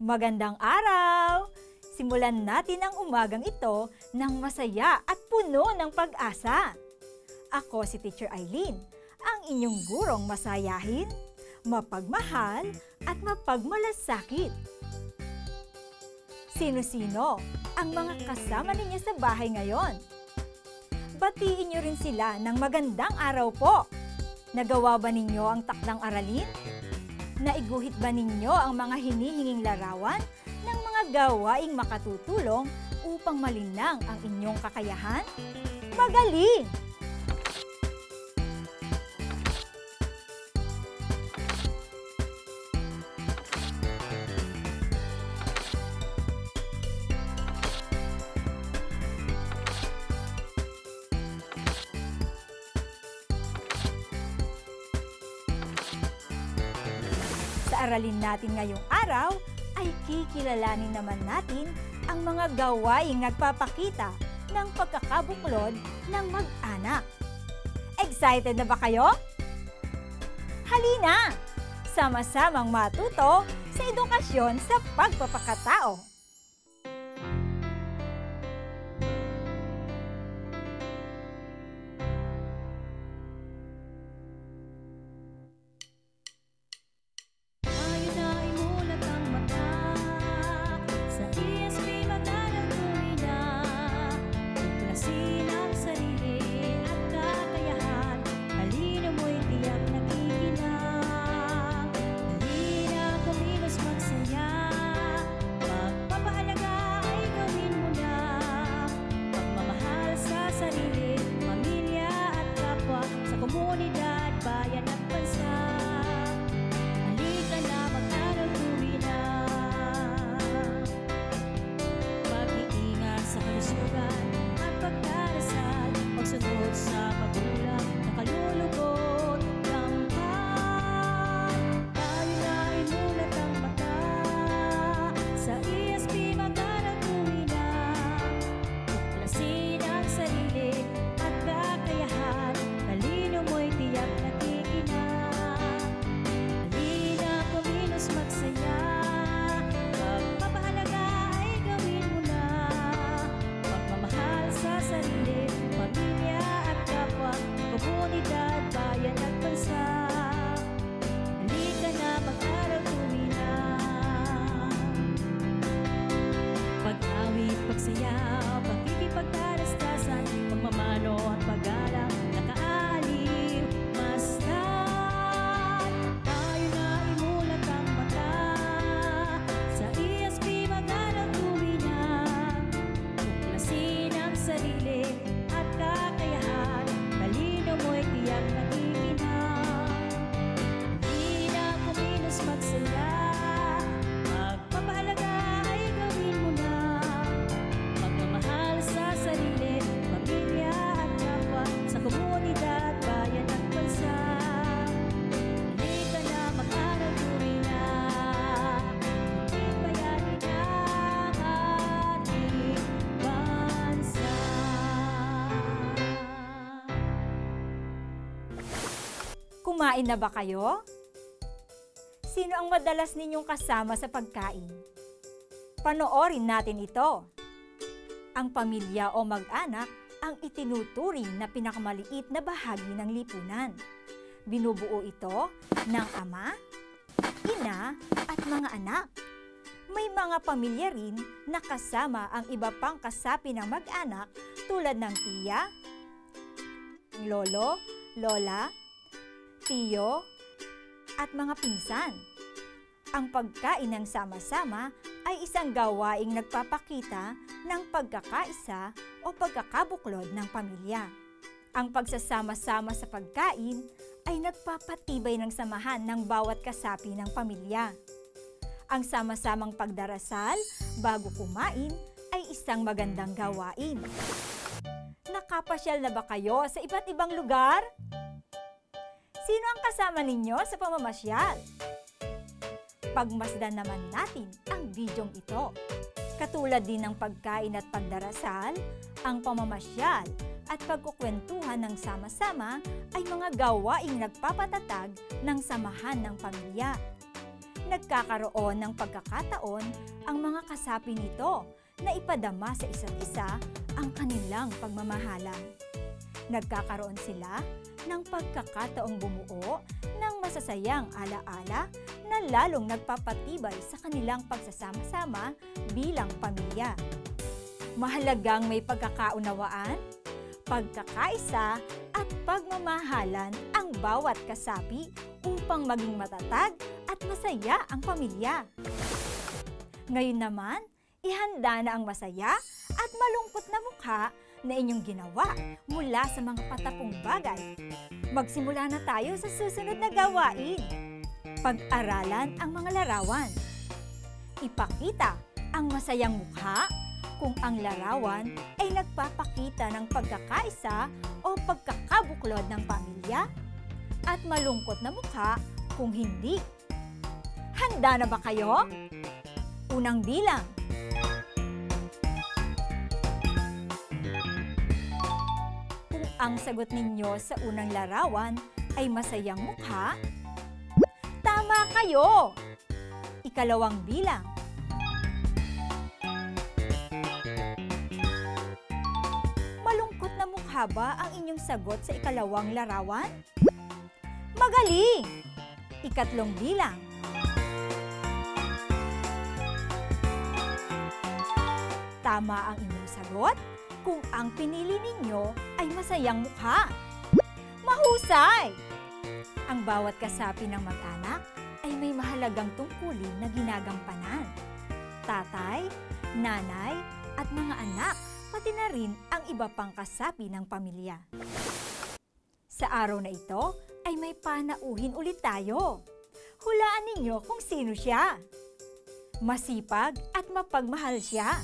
Magandang araw! Simulan natin ang umagang ito ng masaya at puno ng pag-asa. Ako si Teacher Eileen, ang inyong gurong masayahin, mapagmahal at mapagmalasakit. Sino-sino ang mga kasama ninyo sa bahay ngayon? Batiin niyo rin sila ng magandang araw po. Nagawa ba ninyo ang takdang aralin? Naiguhit ba ninyo ang mga hinihinging larawan ng mga gawaing makatutulong upang malinang ang inyong kakayahan? Magaling! Sa aralin natin ngayong araw ay kikilalanin naman natin ang mga gawaing nagpapakita ng pagkakabuklod ng mag-anak. Excited na ba kayo? Halina! Sama-samang matuto sa edukasyon sa pagpapakatao. Kumain na ba kayo? Sino ang madalas ninyong kasama sa pagkain? Panoorin natin ito. Ang pamilya o mag-anak ang itinuturing na pinakamaliit na bahagi ng lipunan. Binubuo ito ng ama, ina at mga anak. May mga pamilya rin na kasama ang iba pang kasapi ng mag-anak tulad ng tiya, lolo, lola, tiyo, at mga pinsan. Ang pagkain ng sama-sama ay isang gawaing nagpapakita ng pagkakaisa o pagkakabuklod ng pamilya. Ang pagsasama-sama sa pagkain ay nagpapatibay ng samahan ng bawat kasapi ng pamilya. Ang sama-samang pagdarasal bago kumain ay isang magandang gawain. Nakapasyal na ba kayo sa iba't ibang lugar? Sino ang kasama ninyo sa pamamasyal? Pagmasdan naman natin ang bidyong ito. Katulad din ng pagkain at pagdarasal, ang pamamasyal at pagkukwentuhan ng sama-sama ay mga gawaing nagpapatatag ng samahan ng pamilya. nagkakaroon ng pagkakataon ang mga kasapi nito na ipadama sa isa't isa ang kanilang pagmamahalan. Nagkakaroon sila ng pagkakataong bumuo ng masasayang alaala na lalong nagpapatibay sa kanilang pagsasama-sama bilang pamilya. Mahalagang may pagkakaunawaan, pagkakaisa at pagmamahalan ang bawat kasapi upang maging matatag at masaya ang pamilya. Ngayon naman, ihanda na ang masaya at malungkot na mukha na inyong ginawa mula sa mga patapong bagay. Magsimula na tayo sa susunod na gawain. Pag-aralan ang mga larawan. Ipakita ang masayang mukha kung ang larawan ay nagpapakita ng pagkakaisa o pagkakabuklod ng pamilya, at malungkot na mukha kung hindi. Handa na ba kayo? Unang bilang. Kung ang sagot ninyo sa unang larawan ay masayang mukha, tama kayo! Ikalawang bilang. Malungkot na mukha ba ang inyong sagot sa ikalawang larawan? Magaling! Ikatlong bilang. Tama ang inyong sagot kung ang pinili ninyo ay masayang mukha. Mahusay! Ang bawat kasapi ng mag-anak ay may mahalagang tungkulin na ginagampanan. Tatay, nanay, at mga anak, pati na rin ang iba pang kasapi ng pamilya. Sa araw na ito ay may panauhin ulit tayo. Hulaan ninyo kung sino siya. Masipag at mapagmahal siya.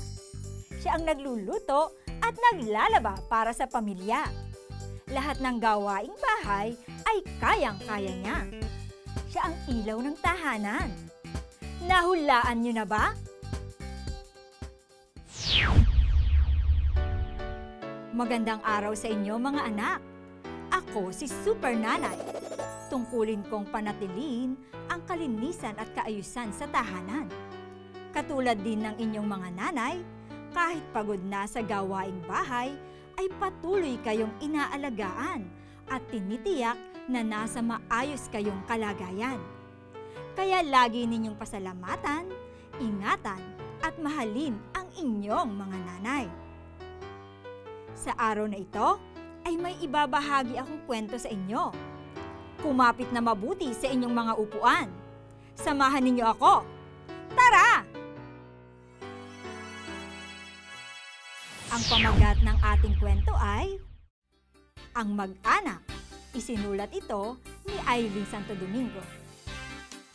Siya ang nagluluto at naglalaba para sa pamilya. Lahat ng gawaing bahay ay kayang-kaya niya. Siya ang ilaw ng tahanan. Nahulaan niyo na ba? Magandang araw sa inyo mga anak. Ako si Super Nanay. Tungkulin kong panatiliin ang kalinisan at kaayusan sa tahanan. Katulad din ng inyong mga nanay, kahit pagod na sa gawaing bahay, ay patuloy kayong inaalagaan at tinitiyak na nasa maayos kayong kalagayan. Kaya lagi ninyong pasalamatan, ingatan at mahalin ang inyong mga nanay. Sa araw na ito ay may ibabahagi akong kwento sa inyo. Kumapit na mabuti sa inyong mga upuan. Samahan ninyo ako. Tara! Ang pamagat ng ating kwento ay Ang Mag-anak. Isinulat ito ni Aileen Santo Domingo.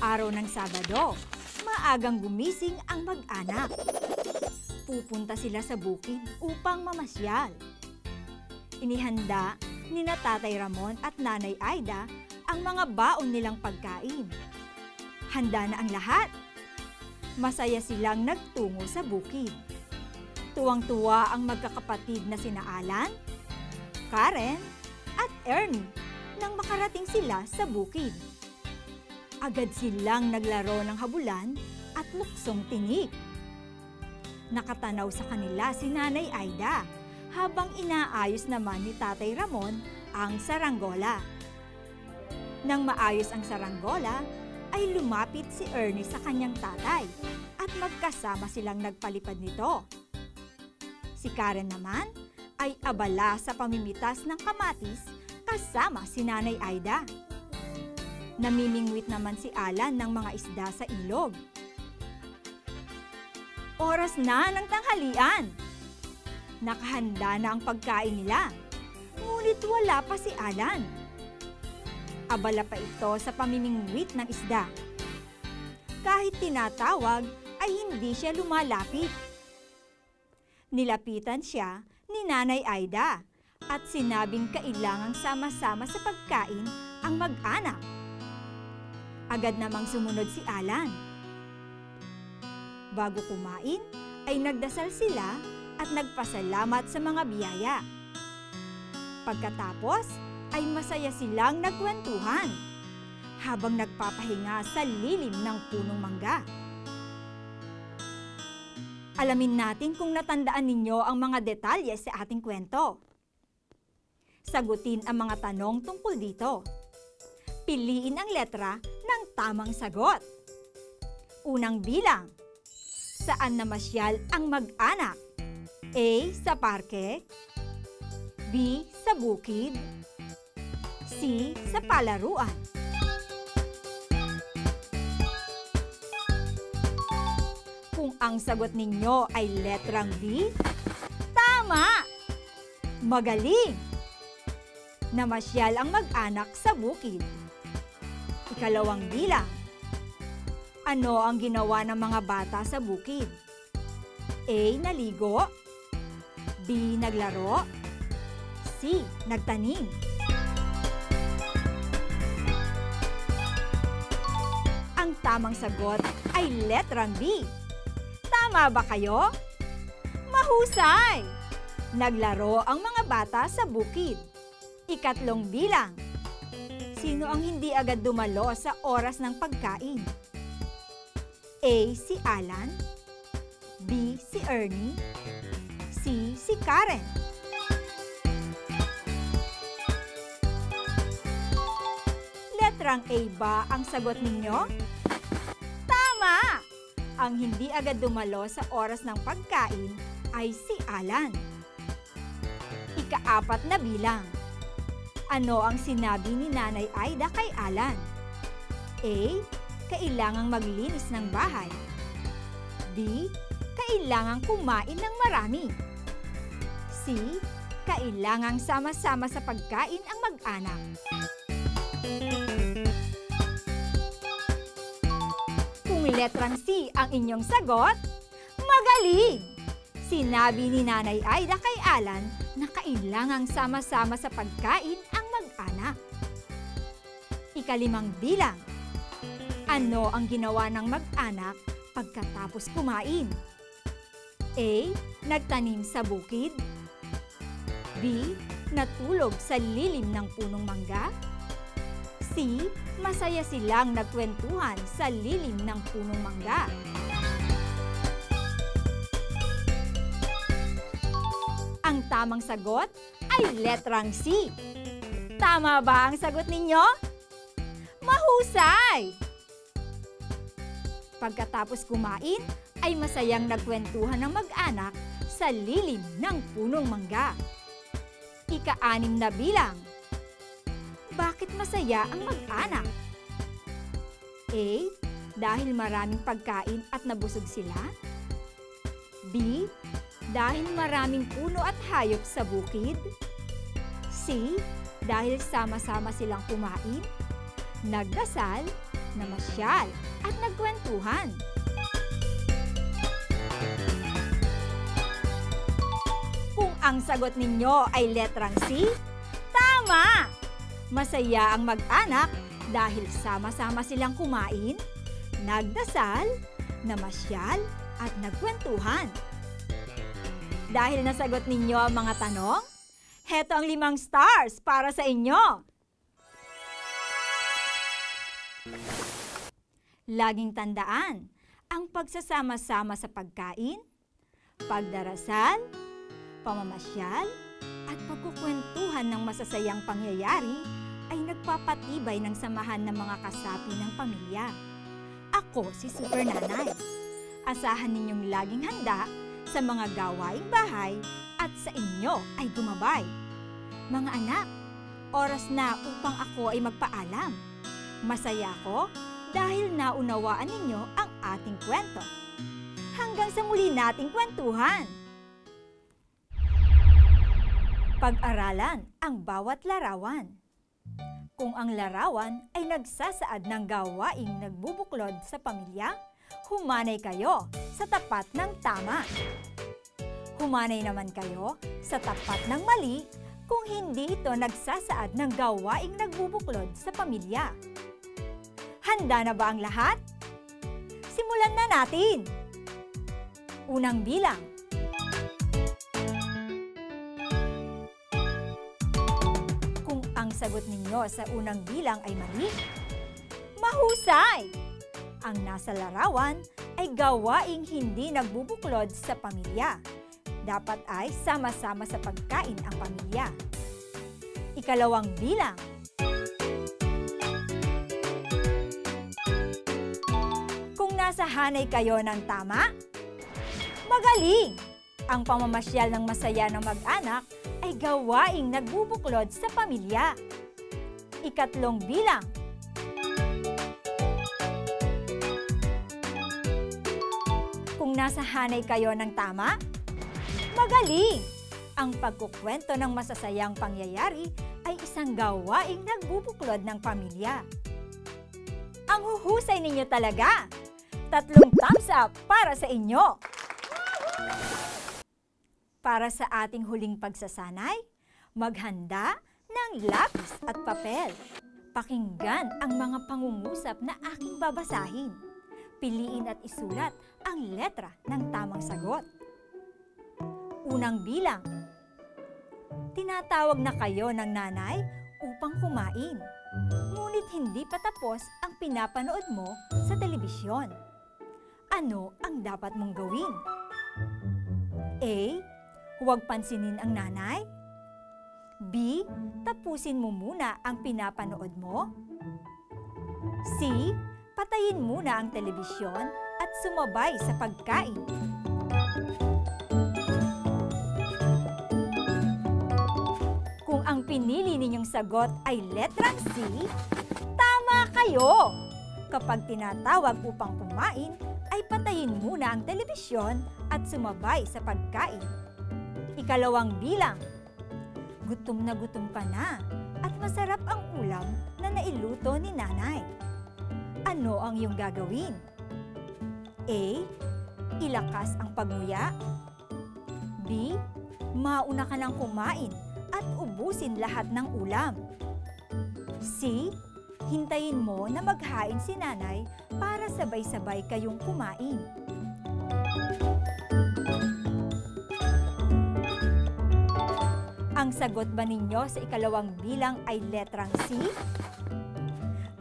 Araw ng Sabado, maagang gumising ang mag-anak. Pupunta sila sa bukid upang mamasyal. Inihanda ni Tatay Ramon at Nanay Aida ang mga baon nilang pagkain. Handa na ang lahat. Masaya silang nagtungo sa bukid. Tuwang-tuwa ang magkakapatid na sina Alan, Karen, at Ernie nang makarating sila sa bukid. Agad silang naglaro ng habulan at luksong tinik. Nakatanaw sa kanila si Nanay Aida habang inaayos naman ni Tatay Ramon ang saranggola. Nang maayos ang saranggola, ay lumapit si Ernie sa kanyang tatay at magkasama silang nagpalipad nito. Si Karen naman ay abala sa pamimitas ng kamatis kasama si Nanay Aida. Namimingwit naman si Alan ng mga isda sa ilog. Oras na ng tanghalian. Nakahanda na ang pagkain nila. Ngunit wala pa si Alan. Abala pa ito sa pamimingwit ng isda. Kahit tinatawag ay hindi siya lumalapit. Nilapitan siya ni Nanay Aida at sinabing kailangang sama-sama sa pagkain ang mag-anak. Agad namang sumunod si Alan. Bago kumain, ay nagdasal sila at nagpasalamat sa mga biyaya. Pagkatapos, ay masaya silang nagkwentuhan. habang nagpapahinga sa lilim ng punong mangga. Alamin natin kung natandaan ninyo ang mga detalye sa ating kwento. Sagutin ang mga tanong tungkol dito. Piliin ang letra ng tamang sagot. Unang bilang. Saan namasyal ang mag-anak? A. Sa parke. B. Sa bukid. C. Sa palaruan. Kung ang sagot ninyo ay letrang B, tama! Magaling! Namasyal ang mag-anak sa bukid. Ikalawang bilang. Ano ang ginawa ng mga bata sa bukid? A. Naligo. B. Naglaro. C. Nagtanim. Ang tamang sagot ay letrang B. Tama ba kayo? Mahusay! Naglaro ang mga bata sa bukid. Ikatlong bilang. Sino ang hindi agad dumalo sa oras ng pagkain? A. Si Alan. B. Si Ernie. C. Si Karen. Letrang A ba ang sagot ninyo? Tama! Ang hindi agad dumalo sa oras ng pagkain ay si Alan. Ika-4 na bilang. Ano ang sinabi ni Nanay Aida kay Alan? A. Kailangang maglinis ng bahay. B. Kailangang kumain ng marami. C. Kailangang sama-sama sa pagkain ang mag-anak. Kung letrang C ang inyong sagot, magaling! Sinabi ni Nanay Aida kay Alan na kailangang sama-sama sa pagkain ang mag-anak. Ika-5 bilang. Ano ang ginawa ng mag-anak pagkatapos kumain? A. Nagtanim sa bukid. B. Natulog sa lilim ng punong mangga. C. Masaya silang nagkwentuhan sa lilim ng punong mangga. Ang tamang sagot ay letrang C. Tama ba ang sagot ninyo? Mahusay! Pagkatapos kumain, ay masayang nagkwentuhan ng mag-anak sa lilim ng punong mangga. Ika-6 na bilang. Bakit masaya ang mag-anak? A. Dahil maraming pagkain at nabusog sila. B. Dahil maraming puno at hayop sa bukid. C. Dahil sama-sama silang kumain, nagdasal, namasyal, at nagkwentuhan. Kung ang sagot ninyo ay letrang C, tama! Masaya ang mag-anak dahil sama-sama silang kumain, nagdasal, namasyal, at nagkwentuhan. Dahil nasagot ninyo ang mga tanong, heto ang 5 stars para sa inyo. Laging tandaan, ang pagsasama-sama sa pagkain, pagdarasal, pamamasyal, at pagkukwentuhan ng masasayang pangyayari ay nagpapatibay ng samahan ng mga kasapi ng pamilya. Ako si Super Nanay. Asahan ninyong laging handa sa mga gawaing bahay at sa inyo ay gumabay. Mga anak, oras na upang ako ay magpaalam. Masaya ako dahil naunawaan ninyo ang ating kwento. Hanggang sa muli nating kwentuhan. Pag-aralan ang bawat larawan. Kung ang larawan ay nagsasaad ng gawaing nagbubuklod sa pamilya, humanay kayo sa tapat ng tama. Humanay naman kayo sa tapat ng mali kung hindi ito nagsasaad ng gawaing nagbubuklod sa pamilya. Handa na ba ang lahat? Simulan na natin! Unang bilang. Kung ang sagot ninyo sa unang bilang ay mali, Mahusay! Ang nasa larawan ay gawaing hindi nagbubuklod sa pamilya. Dapat ay sama-sama sa pagkain ang pamilya. Ikalawang bilang. Kung nasa hanay kayo ng tama, magaling! Ang pamamasyal ng masaya ng mag-anak ay gawaing nagbubuklod sa pamilya. Ikatlong bilang. Kung nasa hanay kayo ng tama, magaling! Ang pagkukwento ng masasayang pangyayari ay isang gawaing nagbubuklod ng pamilya. Ang huhusay ninyo talaga! 3 thumbs up para sa inyo! Para sa ating huling pagsasanay, maghanda ng lapis at papel. Pakinggan ang mga pangungusap na aking babasahin. Piliin at isulat ang letra ng tamang sagot. Unang bilang. Tinatawag na kayo ng nanay upang kumain. Ngunit hindi pa tapos ang pinapanood mo sa telebisyon. Ano ang dapat mong gawin? A. Huwag pansinin ang nanay. B. Tapusin mo muna ang pinapanood mo. C. Patayin muna ang telebisyon at sumabay sa pagkain. Kung ang pinili ninyong sagot ay letrang C, tama kayo! Kapag tinatawag upang kumain, ay patayin muna ang telebisyon at sumabay sa pagkain. Ikalawang bilang. Gutom na gutom ka na at masarap ang ulam na nailuto ni nanay. Ano ang iyong gagawin? A. Ilakas ang pagnguya. B. Mauna ka nang kumain at ubusin lahat ng ulam. C. Hintayin mo na maghain si nanay para sabay-sabay kayong kumain. Ang sagot ba ninyo sa ikalawang bilang ay letrang C?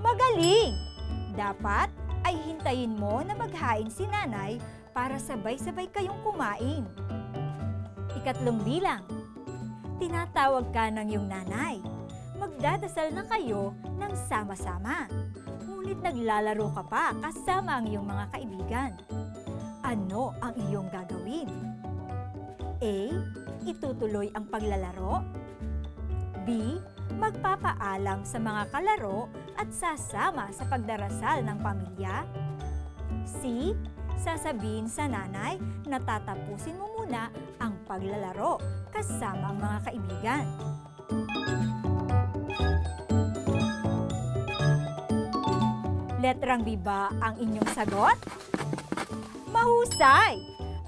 Magaling! Dapat ay hintayin mo na maghain si nanay para sabay-sabay kayong kumain. Ikatlong bilang. Tinatawag ka ng iyong nanay. Magdadasal na kayo ng sama-sama. Ngunit naglalaro ka pa kasama ang iyong mga kaibigan. Ano ang iyong gagawin? A. Itutuloy ang paglalaro. B. Magpapaalam sa mga kalaro at sasama sa pagdarasal ng pamilya. C. Sasabihin sa nanay na tatapusin mo muna ang paglalaro kasama ang mga kaibigan. Letrang B ba ang inyong sagot? Mahusay!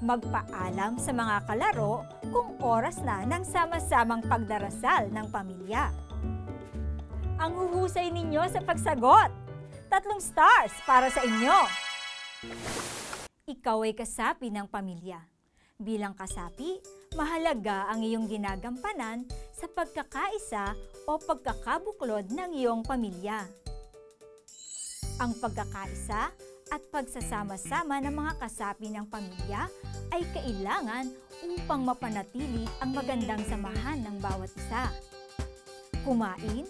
Magpaalam sa mga kalaro kung oras na ng sama-samang pagdarasal ng pamilya. Ang huhusay ninyo sa pagsagot. 3 stars para sa inyo. Ikaw ay kasapi ng pamilya. Bilang kasapi, mahalaga ang iyong ginagampanan sa pagkakaisa o pagkakabuklod ng iyong pamilya. Ang pagkakaisa at pagsasama-sama ng mga kasapi ng pamilya ay kailangan upang mapanatili ang magandang samahan ng bawat isa. Kumain,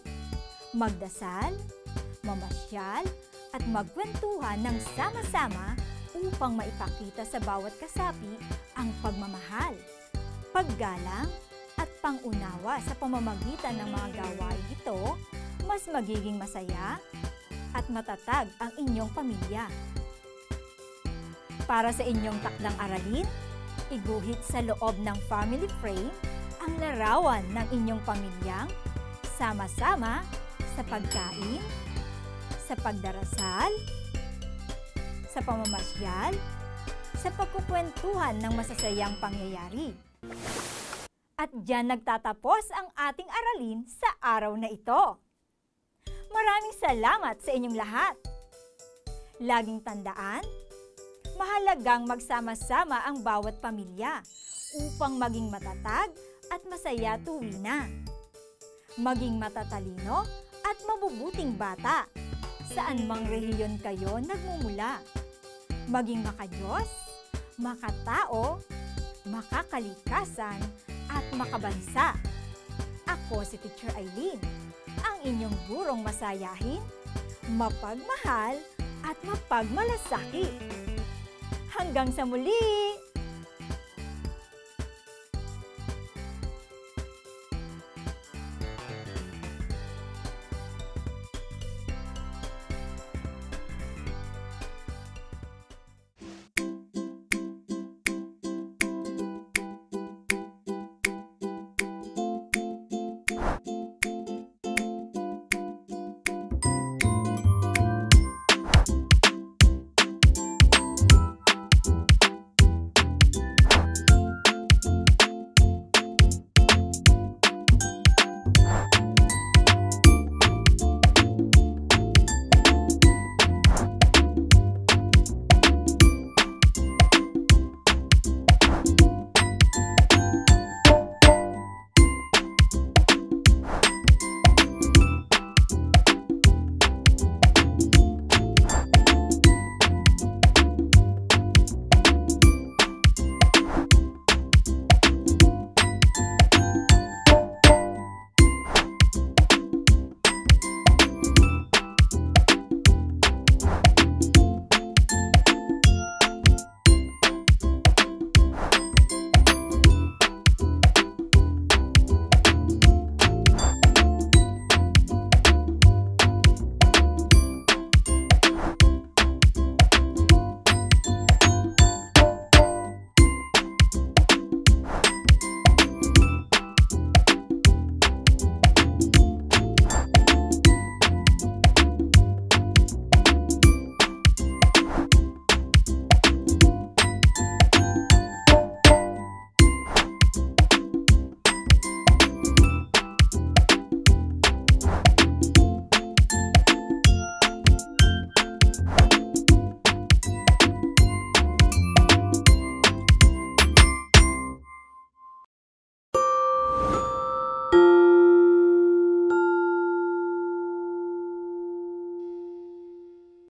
magdasal, mamasyal, at magkwentuhan ng sama-sama upang maipakita sa bawat kasapi ang pagmamahal, paggalang, at pangunawa sa pamamagitan ng mga gawain ito, mas magiging masaya at matatag ang inyong pamilya. Para sa inyong takdang aralin, iguhit sa loob ng family frame ang larawan ng inyong pamilyang sama-sama sa pagkain, sa pagdarasal, sa pamamasyal, sa pagkukwentuhan ng masasayang pangyayari. At diyan nagtatapos ang ating aralin sa araw na ito. Maraming salamat sa inyong lahat. Laging tandaan, mahalagang magsama-sama ang bawat pamilya upang maging matatag at masaya tuwina. Maging matatalino at mabubuting bata. saan mang rehiyon kayo nagmumula. Maging makadiyos, makatao, makakalikasan, at makabansa. Ako si Teacher Eileen, ang inyong gurong masayahin, mapagmahal, at mapagmalasakit. Hanggang sa muli!